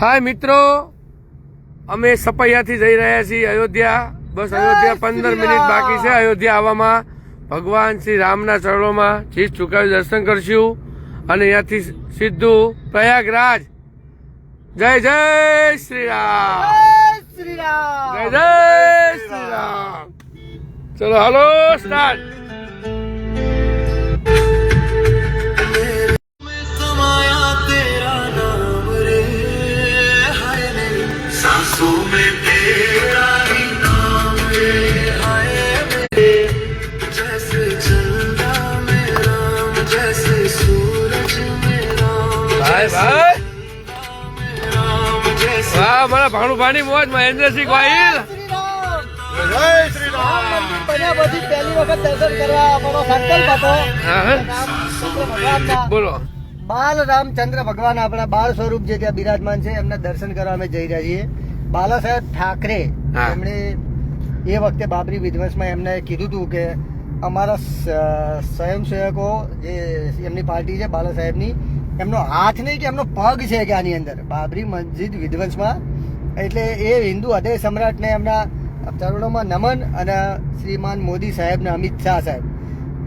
હાય મિત્રો, અમે સપૈયાથી જઈ રહ્યા છીએ અયોધ્યા. બસ અયોધ્યા 15 મિનિટ બાકી છે. અયોધ્યા આવવામાં ભગવાન શ્રી રામના ચરણોમાં શીશ ઝુકાવી દર્શન કરશું અને અહીંયાથી સીધું પ્રયાગરાજ. જય જય શ્રી રામ, જય જય શ્રી રામ. ચલો હાલો સ્ટાર્ટ. વાહ, મારા ભાણુભાની મોજ. મહેન્દ્રસિંહ ગોહિલ, જય શ્રી રામ. બન્યા પછી પહેલી વખત દર્શન કરવા અમારો સંકલ્પ હતો. બોલો. બાલ રામચંદ્ર ભગવાન આપણા બાળ સ્વરૂપ જે ત્યાં બિરાજમાન છે એમના દર્શન કરવા અમે જઈ રહ્યા છીએ. બાલા સાહેબ ઠાકરે એમણે એ વખતે બાબરી વિધ્વંસમાં એમને કીધું હતું કે અમારા સ્વયંસેવકો જે એમની પાર્ટી છે બાલા સાહેબની, એમનો હાથ નહીં કે એમનો પગ છે કે આની અંદર બાબરી મસ્જિદ વિધ્વંસમાં. એટલે એ હિન્દુ હૃદય સમ્રાટને એમના ચરણોમાં નમન. અને શ્રીમાન મોદી સાહેબ ને અમિત શાહ સાહેબ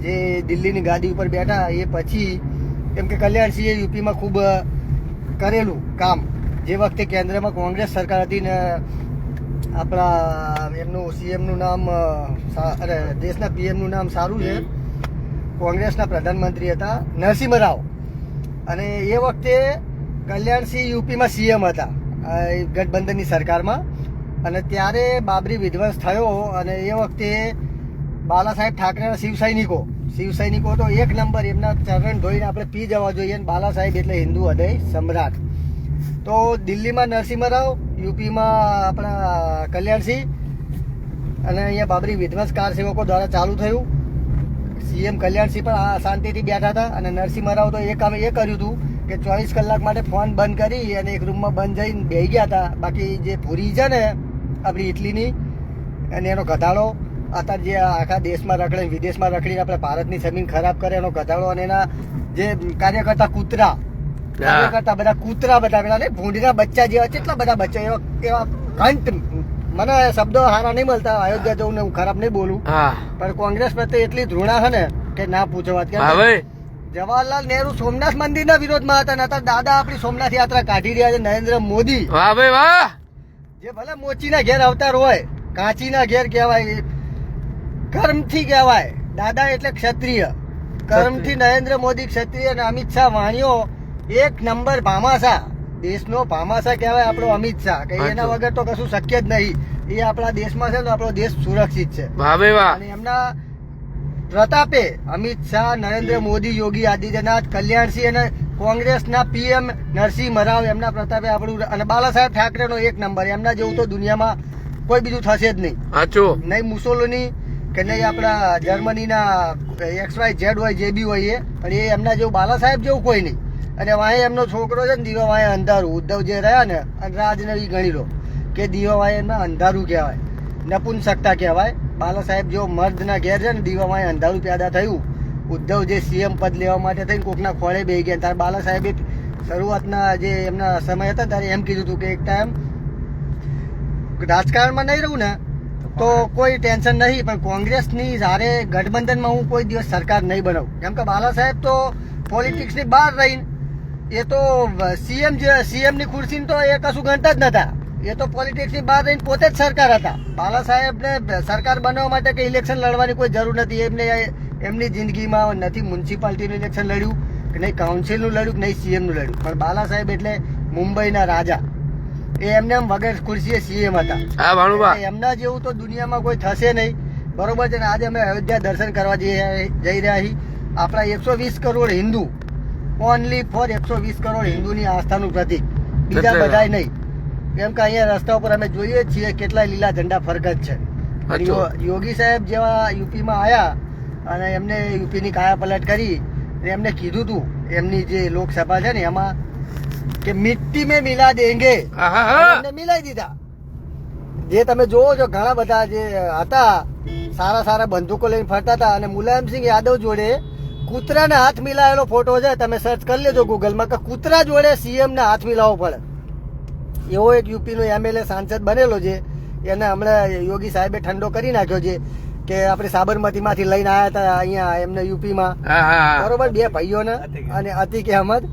જે દિલ્હીની ગાદી ઉપર બેઠા એ પછી કેમ કે કલ્યાણસિંહે યુપીમાં ખૂબ કરેલું કામ. જે વખતે કેન્દ્રમાં કોંગ્રેસ સરકાર હતી ને આપણા એમનું સીએમનું નામ અરે દેશના પીએમનું નામ સારું છે, કોંગ્રેસના પ્રધાનમંત્રી હતા નરસિંહ રાવ. અને એ વખતે કલ્યાણસિંહ યુપીમાં સીએમ હતા ગઠબંધનની સરકારમાં. અને ત્યારે બાબરી વિધ્વંસ થયો અને એ વખતે બાલા સાહેબ ઠાકરેના શિવસૈનિકો તો એક નંબર, એમના ચરણ ધોઈને આપણે પી જવા જોઈએ. બાલા સાહેબ એટલે હિન્દુ હૃદય સમ્રાટ. તો દિલ્હીમાં નરસિંહ રાવ, યુપીમાં આપણા કલ્યાણસિંહ, અને અહીંયા બાબરી વિધ્વંસ કાર સેવકો દ્વારા ચાલુ થયું. સીએમ કલ્યાણસિંહ પણ શાંતિથી બેઠા હતા અને નરસિંહ રાવ તો એ કામ એ કર્યું હતું કે 24 કલાક માટે ફોન બંધ કરી અને એક રૂમમાં બંધ જઈને બેસી ગયા હતા. બાકી જે પૂરી છે ને આપણી ઇટલીની અને એનો ગધાડો અત્યારે જે આખા દેશમાં રખડે વિદેશમાં રખડીને આપણે ભારતની જમીન ખરાબ કરે એનો ગધાડો, અને એના જે કાર્યકર્તા બધા કૂતરા બતાવેલા ને ભૂંડીના બચ્ચા જેવા કેટલા બધા બચ્ચા એવા ઘંટ. મને શબ્દો સારા નહીં મળતા અયોધ્યા જવું ને હું ખરાબ નહીં બોલું, પણ કોંગ્રેસ પ્રત્યે એટલી ધૃણા છે ને કે ના પૂછો વાત. જવાહરલાલ નહેરુ સોમનાથ મંદિરના વિરોધમાં હતા ને અત્યારે દાદા આપણી સોમનાથ યાત્રા કાઢી રહ્યા છે. નરેન્દ્ર મોદી જે ભલે મોચીના ઘેર અવતાર હોય, કાંચીના ઘેર કહેવાય, કર્મથી કહેવાય. દાદા એટલે ક્ષત્રિય, કર્મથી નરેન્દ્ર મોદી ક્ષત્રિય. અને અમિત શાહ વાણીઓ એક નંબર ભામાશા, દેશનો ભામાશા કહેવાય આપણો અમિત શાહ. કે એના વગર તો કશું શક્ય જ નહીં. એ આપણા દેશમાં છે તો આપણો દેશ સુરક્ષિત છે. અને એમના પ્રતાપે અમિત શાહ, નરેન્દ્ર મોદી, યોગી આદિત્યનાથ, કલ્યાણસિંહ અને કોંગ્રેસના પીએમ નરસિંહ રાવ, એમના પ્રતાપે આપણું. અને બાલા સાહેબ ઠાકરેનો એક નંબર. એમના જેવું તો દુનિયામાં કોઈ બીજું થશે જ નહીં. નહીં મુસોલિની કે નહીં આપણા જર્મનીના XYZ હોય જે બી હોય એ, પણ એ એમના જેવું બાલા સાહેબ જેવું કોઈ નહીં. અને વાંહે એમનો છોકરો છે ને દીવા વાંહે અંધારું, ઉદ્ધવ જે રહ્યા ને, અને રાજનવી ગણી લો કે દીવા વાંહે એમના અંધારું કહેવાય, નપુંસકતા કહેવાય. બાલા સાહેબ જેવો મર્દના ઘેર છે ને દીવા વાંહે અંધારું પેદા થયું. ઉદ્ધવ જે સીએમ પદ લેવા માટે થઈને કોકના ખોળે બેસી ગયા. ત્યારે બાલા સાહેબે શરૂઆતના જે એમના સમય હતા ત્યારે એમ કીધું હતું કે એક ટાઈમ રાજકારણમાં નહીં રહું ને તો કોઈ ટેન્શન નહીં, પણ કોંગ્રેસની જ્યારે ગઠબંધનમાં હું કોઈ દિવસ સરકાર નહીં બનાવું. કેમ કે બાલા સાહેબ તો પોલિટિક્સની બહાર રહીને એ તો સીએમની ખુરશીને તો એ કશું ગણતા જ નતા. એ તો પોલિટિક્સની બહાર રહીને પોતે જ સરકાર હતા. બાલા સાહેબને સરકાર બનાવવા માટે કે ઇલેક્શન લડવાની કોઈ જરૂર નથી. એમને એમની જિંદગીમાં નથી મ્યુનિસિપાલિટીનું ઇલેક્શન લડ્યું, કે નહીં કાઉન્સિલનું લડ્યું, કે નહીં સીએમનું લડ્યું. પણ બાલા સાહેબ એટલે મુંબઈના રાજા. એ એમને એમ વગર ખુરશીએ સીએમ હતા. એમના જેવું તો દુનિયામાં કોઈ થશે નહીં. બરોબર છે ને. આજે અમે અયોધ્યા દર્શન કરવા જઈ રહ્યા છીએ. આપણા 120 કરોડ હિન્દુ, ઓનલી ફોર 120 કરોડ હિન્દુની આસ્થાનું પ્રતિક, બીજા બધા નહીં. કેમ કે અહીંયા રસ્તા ઉપર અમે જોઈએ છીએ કેટલા લીલા ઝંડા ફરકત છે. યોગી સાહેબ જેવા યુપીમાં આવ્યા અને એમને યુપીની કાયા પલટ કરી. એમને કીધું હતું એમની જે લોકસભા છે ને એમાં કે મિટ્ટી મેં મિલા દેંગે, એમને મિલાઈ દીધા. જે તમે જોવો છો ઘણા બધા જે હતા સારા બંદૂકો લઈને ફરતા હતા, અને મુલાયમસિંહ યાદવ જોડે કૂતરાને હાથ મિલાયેલો ફોટો છે, તમે સર્ચ કરી લેજો ગૂગલમાં કે કૂતરા જોડે સીએમ ને હાથ મિલાવવો પડે. એવો એક યુપીનો એમએલએ સાંસદ બનેલો છે, એને હમણાં યોગી સાહેબે ઠંડો કરી નાખ્યો છે કે આપણે સાબરમતીમાંથી લઈને આવ્યા હતા અહીંયા એમને યુપીમાં, હા હા બરોબર, બે ભાઈઓને અને અતિક અહેમદ,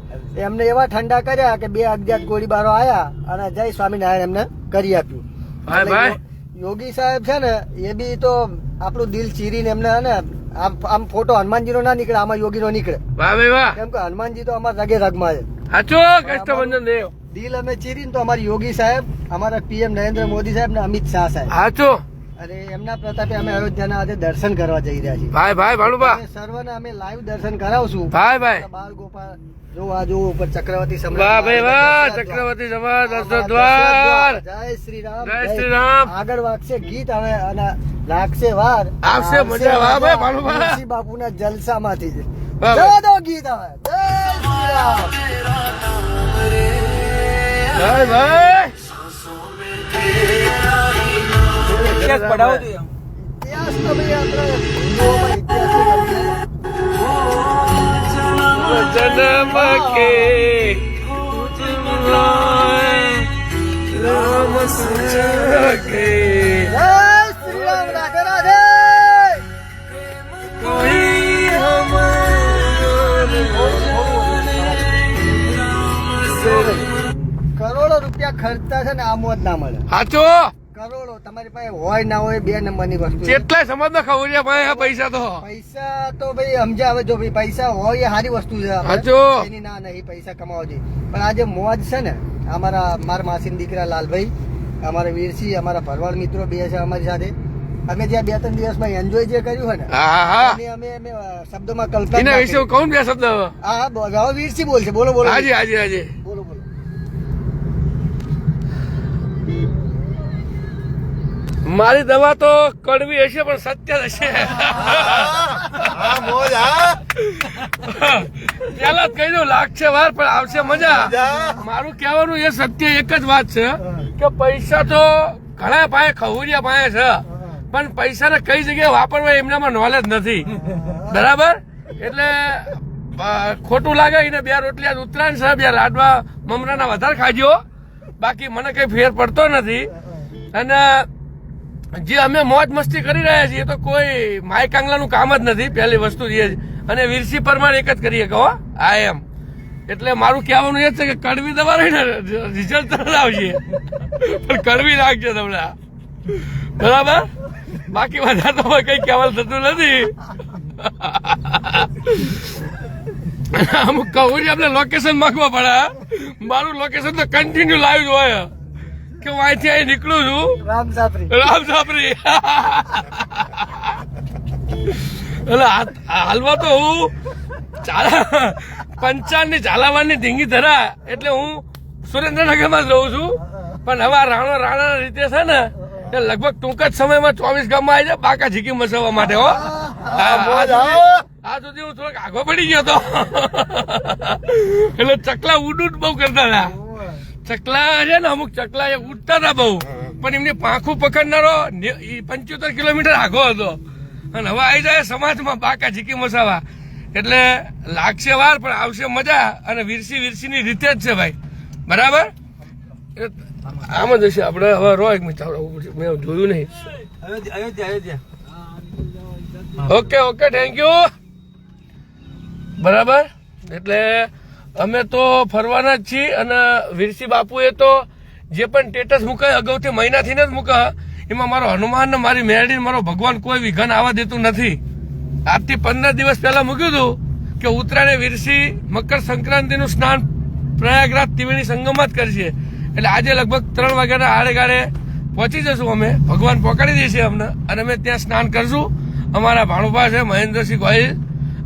એમને એવા ઠંડા કર્યા કે 2 અજ્ઞાત ગોળીબારો આયા અને જય સ્વામિનારાયણ એમને કરી આપ્યું. ભાઈ ભાઈ યોગી સાહેબ છે ને એ બી તો આપણું દિલ ચીરીને એમને ને આમ ફોટો હનુમાનજીનો ના નીકળે, આમાં યોગીનો નીકળે, વાહ ભાઈ વાહ, કેમ કે હનુમાનજી તો અમારા રગે રગમાં છે. સાચો કષ્ટભંજન દેવ, દિલ અમે ચીરીને તો અમારી યોગી સાહેબ, અમારા પીએમ નરેન્દ્ર મોદી સાહેબ ને અમિત શાહ સાહેબ, સાચો અને એમના પ્રતાપે અમે અયોધ્યાના આજે દર્શન કરવા જઈ રહ્યા છીએ. ભાઈ ભાઈ ભાણુભા, અમે સર્વને અમે લાઈવ દર્શન કરાવશું. ભાઈ ભાઈ બાળ ગોપાલ જો આ જો ઉપર ચક્રવર્તી સમ્રાટ, વાહ ભાઈ વાહ, ચક્રવર્તી સમાજ દર્શન દ્વાર, જય શ્રી રામ, જય શ્રી રામ. આગળ વાગશે ગીત હવે અને લાગશે વાર, આવશે મજા. વાહ ભાઈ ભાણુભા, તુલસી બાપુના જલસામાંથી છે. વાહ જવા ભાઈ. દો ગીત હવે, જય શ્રી રામ. ભાઈ ભાઈ ઇતિહાસ પઢાવો જોઈએ. ઇતિહાસ તો ભાઈ આપણે હિન્દુઓમાં ઇતિહાસ જન્મ કે રામ કે જય શ્રી રામ, રાધે રાધે. કોઈ કરોડો રૂપિયા ખર્ચતા છે ને આ મોજ ના મળે. સાચો કરોડો તમારી પાસે હોય ના હોય 2 નંબરની વસ્તુ છે. કેટલાય સમાજ ના ખવડિયા ભાઈ પૈસા તો પૈસા તો ભાઈ સમજાવે, જો ભાઈ પૈસા હોય એ સારી વસ્તુ છે, સાચો. એની ના નહીં, પૈસા કમાવો જોઈએ, પણ આ જે મોજ છે ને, મારા માસીના દીકરા લાલભાઈ, અમારા વીરસિંહ, અમારા ભરવાડ મિત્રો બે છે અમારી સાથે, અમે જ્યાં 2-3 દિવસમાં એન્જોય જે કર્યું હોય ને, હા હા, એની અમે શબ્દોમાં કલ્પના એના ના વિશે કરી. કહું બે શબ્દ હવે. હા હવે વીરસિંહ બોલશે, બોલો બોલો હાજી હાજી હાજી. બોલો બોલો. મારી દવા તો કડવી હશે પણ સત્ય જ હશે. પેલા જ કહી દઉં, લાગશે વાર પણ આવશે મજા. મારું કહેવાનું એ સત્ય એક જ વાત છે કે પૈસા તો ઘણા પાસે ખવડિયા પાસે છે, પણ પૈસાને કઈ જગ્યાએ વાપરવા એમનામાં નોલેજ નથી, બરાબર? એટલે ખોટું લાગે એને 2 રોટલી આજ ઉત્તરાયણ છે, 2 લાડવા મમરાના વધારે ખાજો, બાકી મને કઈ ફેર પડતો નથી. અને જે અમે મોજ મસ્તી કરી રહ્યા છીએ તો કોઈ માય કાંગલાનું કામ જ નથી, પહેલી વસ્તુ એ જ. અને વીરસી પરમાર એક જ કરીએ કહો આ એમ. એટલે મારું કહેવાનું એ જ છે કે કડવી દવા રહીને રિઝલ્ટ તરત આવશે, પણ કડવી રાખજો તમને, બરાબર? બાકી વધારે તો કઈ કહેવાનું થતું નથી. અમુક કહું આપણે લોકેશન માંગવા પડે. મારું લોકેશન તો કન્ટિન્યુ લાઈવ જ હોય કે હું અહીંથી અહીં નીકળું છું રામ સાપરી. રામ સાપરી. એટલે હાલમાં તો હું પંચાણની ઝાલાવાડની ઢીંગી ધરા એટલે હું સુરેન્દ્રનગરમાં જ રહું છું, પણ હવે રાણા રીતે છે ને એ લગભગ ટૂંક જ સમયમાં 24 ગામમાં આવી જાય બાકા ઝીકી મસાવવા માટે. હો આ સુધી હું થોડોક આગો પડી ગયો હતો. એટલે ચકલા ઉડ બહુ કરતા હતા. ચકલા છે ને, અમુક ચકલા એ ઉડતા હતા બહુ, પણ એમની પાંખું પકડનારો 75 કિલોમીટર આગો હતો. અને હવે આવી જાય સમાજમાં બાકા ઝીકી મસાવા. એટલે લાગશે વાર પણ આવશે મજા. અને વીરસીની રીતે જ છે ભાઈ, બરાબર? આમ જ હશે. આપણે હવે રો એક મિનિટ, મેં જોયું નહીં. Okay okay, thank you. બરાબર, એટલે અમે તો ફરવાના જ છીએ. અને વીરસી બાપુએ તો જે પણ સ્ટેટસ મૂકાય અગાઉથી મહિનાથી જ મૂકા, એમાં મારો હનુમાન ને મારી મેરડી મારો ભગવાન કોઈ વિઘન આવવા દેતું નથી. આજથી 15 દિવસ પહેલા મૂક્યું હતું કે ઉત્તરાયણે વીરસી મકર સંક્રાંતિનું સ્નાન પ્રયાગરાજ ત્રિવેણી સંગમમાં જ કરશે. એટલે આજે લગભગ 3 વાગ્યાના આડે ગાડે પહોંચી જશું અમે. ભગવાન પહોંચાડી દેશે અમને અને અમે ત્યાં સ્નાન કરશું. અમારા ભાણુભા છે મહેન્દ્રસિંહ ગોહિલ,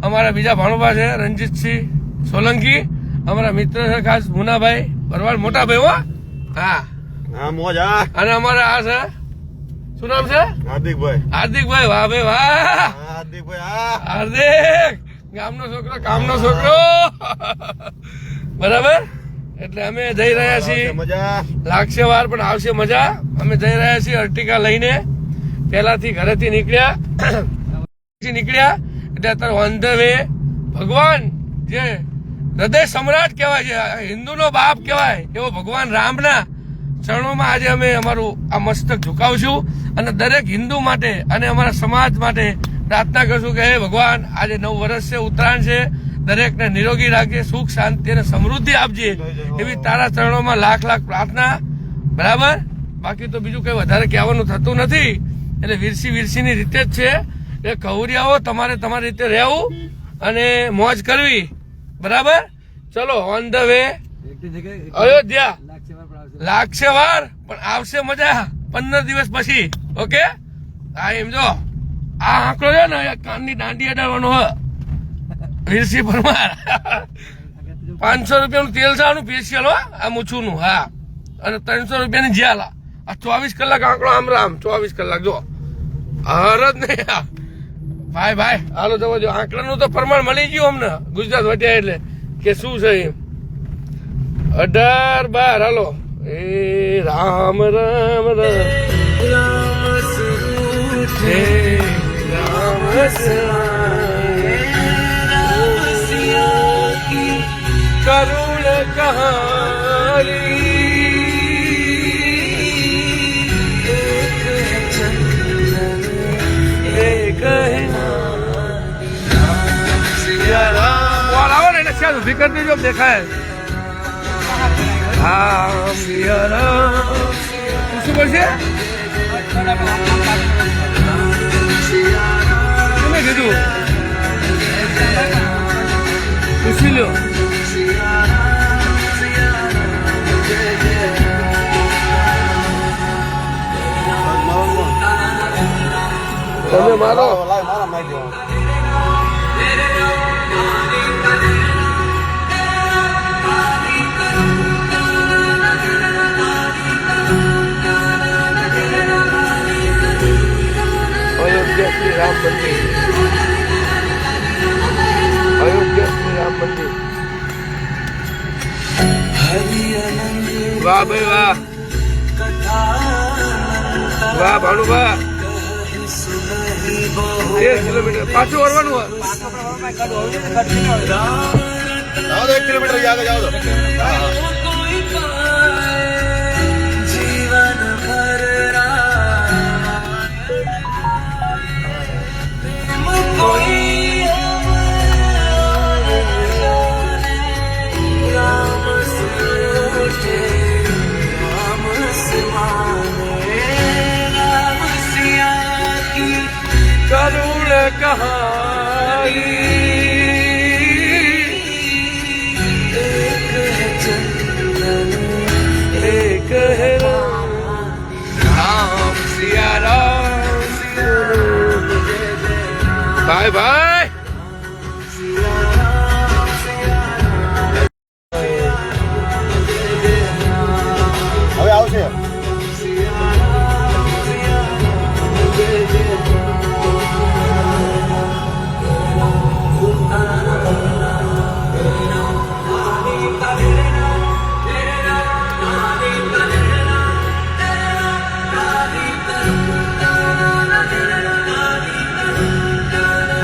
અમારા બીજા ભાણુભા છે રણજીતસિંહ સોલંકી, અમારા મિત્ર છે ખાસ મુનાભાઈ ભરવાડ મોટા ભાઈ. હો હા, અને અમારા આ છે, શું નામ છે? હાર્દિકભાઈ. વાહ ભાઈ વાહ, હાર્દિક ગામનો છોકરો, કામનો છોકરો. બરાબર, એટલે અમે જઈ રહ્યા છીએ. લાગશે વાર પણ આવશે મજા. અમે જઈ રહ્યા છીએ અર્ટિકા લઈને. પેલાથી ઘરેથી નીકળ્યા એટલે અત્યારે ઓન ધ વે. ભગવાન જે હૃદય સમ્રાટ કહેવાય છે, હિન્દુનો બાપ કહેવાય એવો ભગવાન રામના ચરણોમાં આજે અમે અમારું આ મસ્તક ઝુકાવશું અને દરેક હિન્દુ માટે અને અમારા સમાજ માટે પ્રાર્થના કરશું કે હે ભગવાન, આજે 9 વર્ષ છે, ઉત્તરાયણ છે, દરેકને નિરોગી રાખજે, સુખ શાંતિ અને સમૃદ્ધિ આપજે, એવી તારા ચરણોમાં લાખ લાખ પ્રાર્થના. બરાબર. બાકી તો બીજું કઈ વધારે કહેવાનું થતું નથી. એટલે વીરસીની રીતે જ છે. એ કૌરિયાઓ તમારે તમારી રીતે રહેવું અને મોજ કરવી. બરાબર. ચલો ઓન ધ વે અયોધ્યા. લાગશે વાર પણ આવશે મજા 15 દિવસ પછી. ઓકે. હા એમ જો આ આંકડો છે ને કાનની દાંડી અડાડવાનો હ વીરસી પરમાર 500 રૂપિયાનું તેલ સાનું ફેશિયલ હો આ મૂછુંનું. હા અને 300 રૂપિયાની જ્યાલ. આ 24 કલાક આંકડો આમ રામ 24 કલાક જો હર જ નહીં. ભાઈ હાલો જવો જો આંકડાનું તો પ્રમાણ મળી ગયું અમને ગુજરાત વટ્યા એટલે કે શું છે એમ. 18 12 હાલો. એ રામ રામ રામ હે રામ કરુણ કહાની ઉભી કરી દેજો દેખાય. રામ સિયા રામ. શું બોલશે? તમે કીધું પૂછી લો. તમે મારો અયોધ્યા શ્રી રામ મંદિર. અયોધ્યા શ્રી રામ મંદિર. વાહ ભાઈ વાહ. વાહ ભાણુભા. 13 કિલોમીટર પાછું વળવાનું. 1 કિલોમીટર આગળ જાઓ તો કરુણ કહાની એક હે રામ સિયા રામ. ભાઈ હવે આવશે.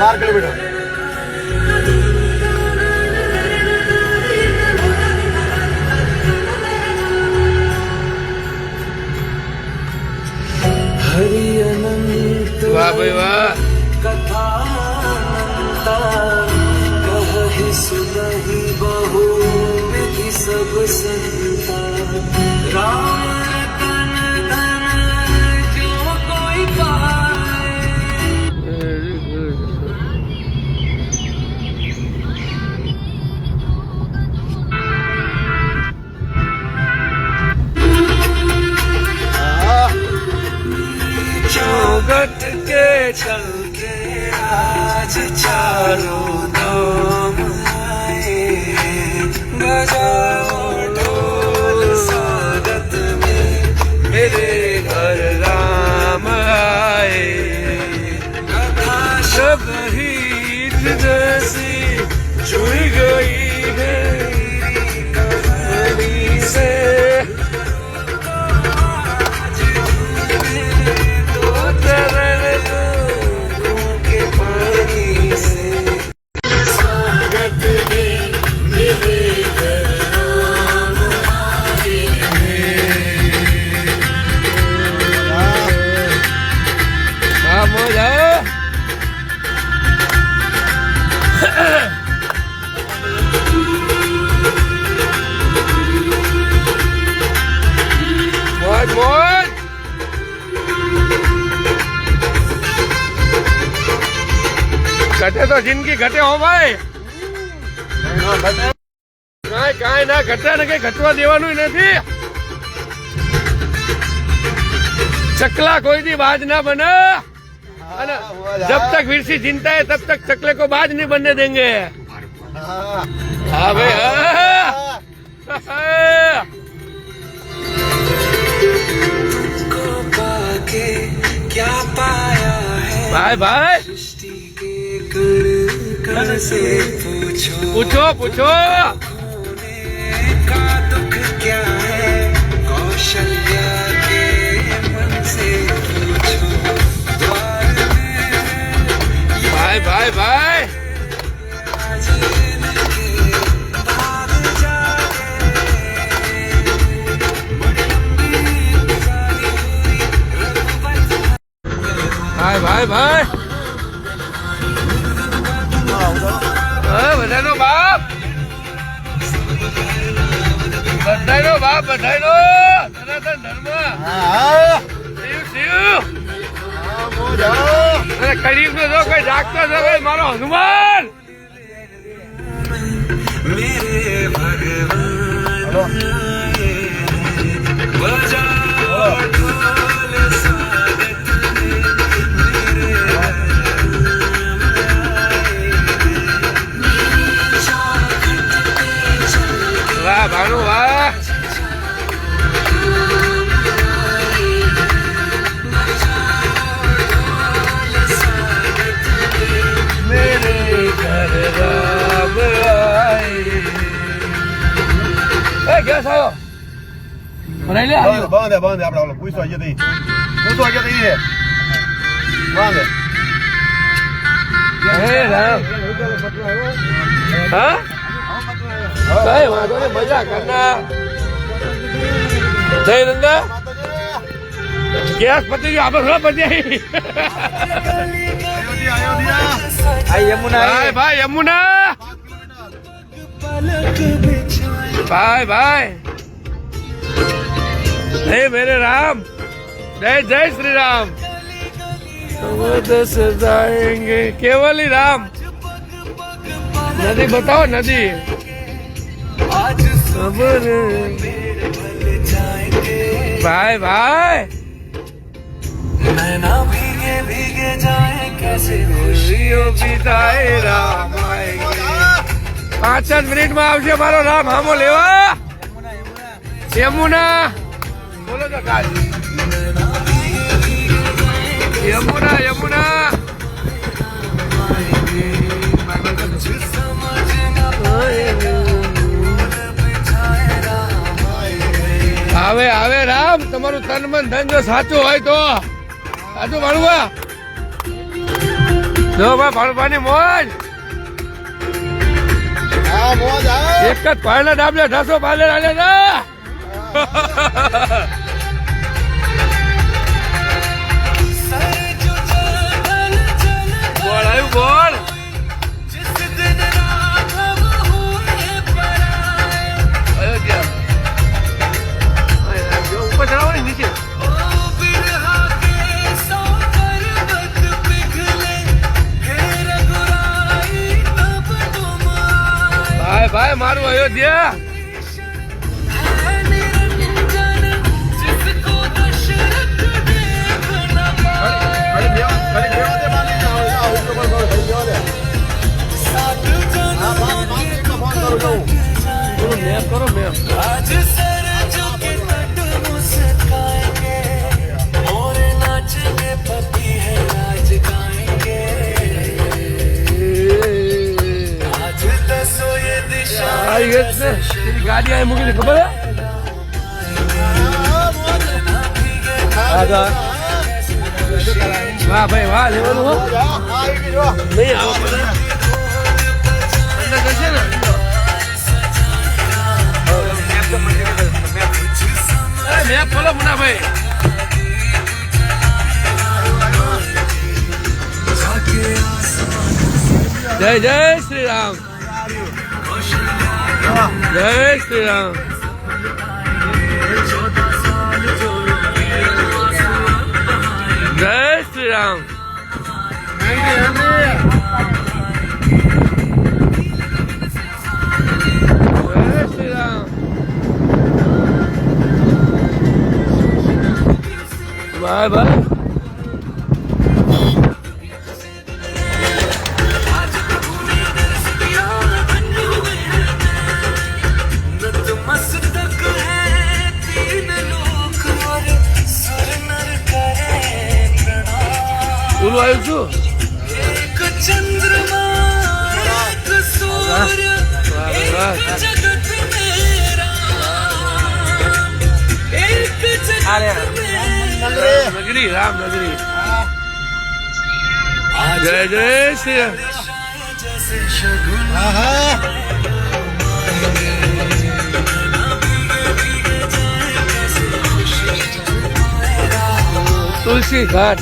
બાર કિલોમીટર. વાહ ભાઈ વાહ. सुनहि बहु विधि सब संता राम रतन धन जो कोई पाए. चौगट के चल के आज चारों धाम आए बजाओ ढोल स्वागत में मेरे घर राम आए. सब ही जैसी जुड़ गई ઘટે તો જિંદગી ઘટે હો ભાઈ. કાંઈ ના ઘટે ને કઈ ઘટવા દેવાનું નથી. ચકલા કોઈ દી બાજ ના બને. અને જબ તક વીરसी जिंदा है तब तक चकले को बाज नहीं बनने देंगे. हाँ भाई को पाके क्या पाया है भाई भाई सृष्टि के कण कण से पूछो पूछो पूछो. होने का दुख क्या है कौशल्या के मन से पूछो द्वार में भाई भाई भाई आज इनके भाग जाए बड़ी लंबी गुजारी हुई रघुपति ભાઈ ભાઈ ભાઈ બધાનો બાપ બધાનો બાપ બધાનો સનાતન ધર્મ શિવ શિવ. અરે કળિયુગ નો જો કોઈ જાગતો છે કોઈ મારો હનુમાન. मेरे भगवान बजाओ ढोल स्वागत में मेरे વાહ ભાનુ વાહ. મેરે ઘર રામ આયે. એ ગેસ આવ્યો ભરાઈ લે આવ્યો. બાંધે બાંધે આપણે ઓલો પૂછવા ગયા તી પૂછવા ગયા તી છે બાંધે હે રામ. હા કઈ વાંધો નહીં મજા કરના. જય નંદા ગેસ પતી ગયો આપણે થોડા પતી. આ યમુના ભાઈ ભાઈ યમુના पलक बिछाए भाई भाई. हे मेरे राम जय जय श्री राम. दस जाएंगे केवली राम. नदी बताओ नदी. आज खबर मेरे भल जाएंगे भाई भाई नैना भीगे भीगे जाए कैसे खुशियों बिताए राम आएंगे. 5 મિનિટ માં આવશે મારો રામ હામો લેવા. યમુના બોલો તો કાલ. યમુના યમુના આવે આવે રામ. તમારું તન મન ધન જો સાચું હોય તો સાચું ભાણવા જો ભાઈ ભાણવાની મોજ. હા મોજ આ એક જ પાયલા ડાબલે ઢાસો પાલે આલે ના. બોલ આવ્યું બોલ. जिस दिन राघव हुए पराए અયોધ્યા ઉપર ચડાવો ને નીચે. ओ बिरहा के सौ पर्वत पिघले हे रघुराई तब तुम आए ભાઈ ભાઈ મારું અયોધ્યા. है निरंजन जिसको दशरथ देख न पाए ખાલી બેવા દે બાંધી આવો ઉપર પર ખાલી બેવા દે सात હા जन्मों બાંધ के બાંધ ફોન કરું જાઉં થોડું મેપ કરો મેપ. आज सरजू के तट मुस्काएंगे और नाचेंगे पति है राज गाएंगे आज दसों ये दिशा આ એ જ ને પેલી ગાડી અહીં મૂકી ખબર હે. આગળ વાહ ભાઈ વાહ લેવાનું હો. મોજ આ આવી ગયો નહીં આવો બધા અંદર જશે ને. મેપ ખોલો મુનાભાઈ. જય જય શ્રી રામ. જય શ્રી રામ. જય શ્રી રામ. હા ભાઈ नतमस्तक है तीन लोक और सुर नर करे प्रणाम ઓલું આવ્યું છું एक चंद्रमा एक सूर्य વાહ एक जगत मेरा एक जगत मेरा નગરી રામનગરી જય જય શ્રી રામ जैसे शगुन तुलसी घाट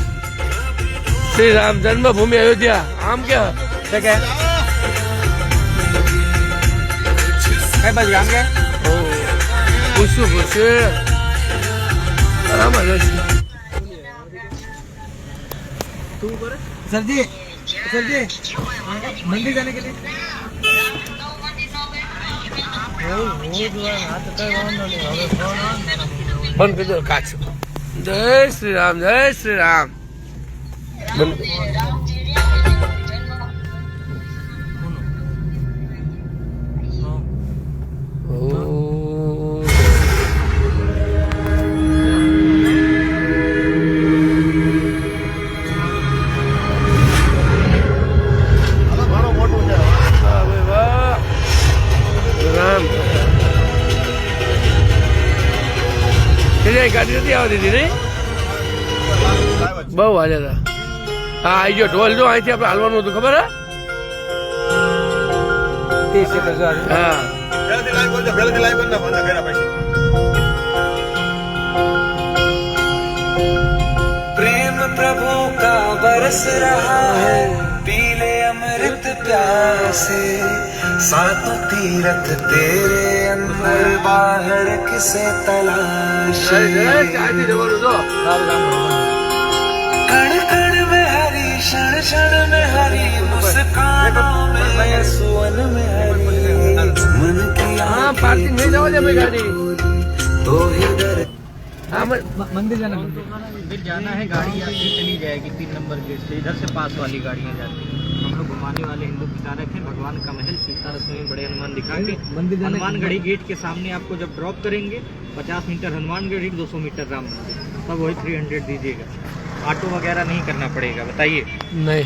श्री राम जन्मभूमि अयोध्या आम क्या ठीक है कई बज गया हम क्या પૂછું આમાં જશે सर जी मंदिर जाने के लिए બંધ કરી દો કાચ જય શ્રી રામ જય શ્રી રામ બંધ ઓ ઘણું મોટું છે વાહ ભાઈ વાહ રામ ગાડી નથી આવતી હતી નહીં બહુ હાલ્યા હતા હા આવી ગયો ઢોલ જો અહીંથી આપણે હાલવાનું હતું ખબર હે 30 सेकंड હા પહેલેથી લાઈવ કરજો પહેલેથી લાઈવ કરી નાખો કર્યા પછી प्रेम प्रभु का बरस रहा है पीले अमृत प्यासे सातों तीरथ तेरे अंदर बाहर किसे तलाश ચાયથી જવાનું જો कण कण में हरी क्षण क्षण में हरी मुस्कानों में सुवन में हरी मन की હા પાર્કિંગ નહીં જવા દે ભાઈ ગાડી तो इधर હા मंदिर जाना मंदिर जाना है गाड़ी आपकी चली जाएगी 3 नंबर गेट से इधर से पास वाली गाड़ियाँ जाती हैं हम लोग घुमाने वाले हिंदू विचारक हैं भगवान का महल सीता रसोई बड़े हनुमान दिखा के हनुमानगढ़ी गेट के सामने आपको जब ड्रॉप करेंगे 50 मीटर हनुमानगढ़ी 200 मीटर राम मंदिर तब वही 300 दीजिएगा ऑटो वगैरह नहीं करना पड़ेगा बताइए નહીં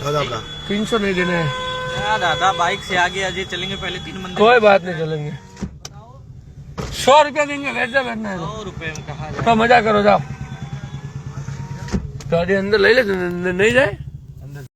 દાદા આપણા 300 नहीं देना है दादा बाइक से आगे अजय चलेंगे पहले 3 मंदिर कोई बात नहीं चलेंगे 100 रुपया देंगे वैसे बैठना है 100 रुपए में कहा तो मजा करो जाओ गाड़ी अंदर ले ले नहीं जाए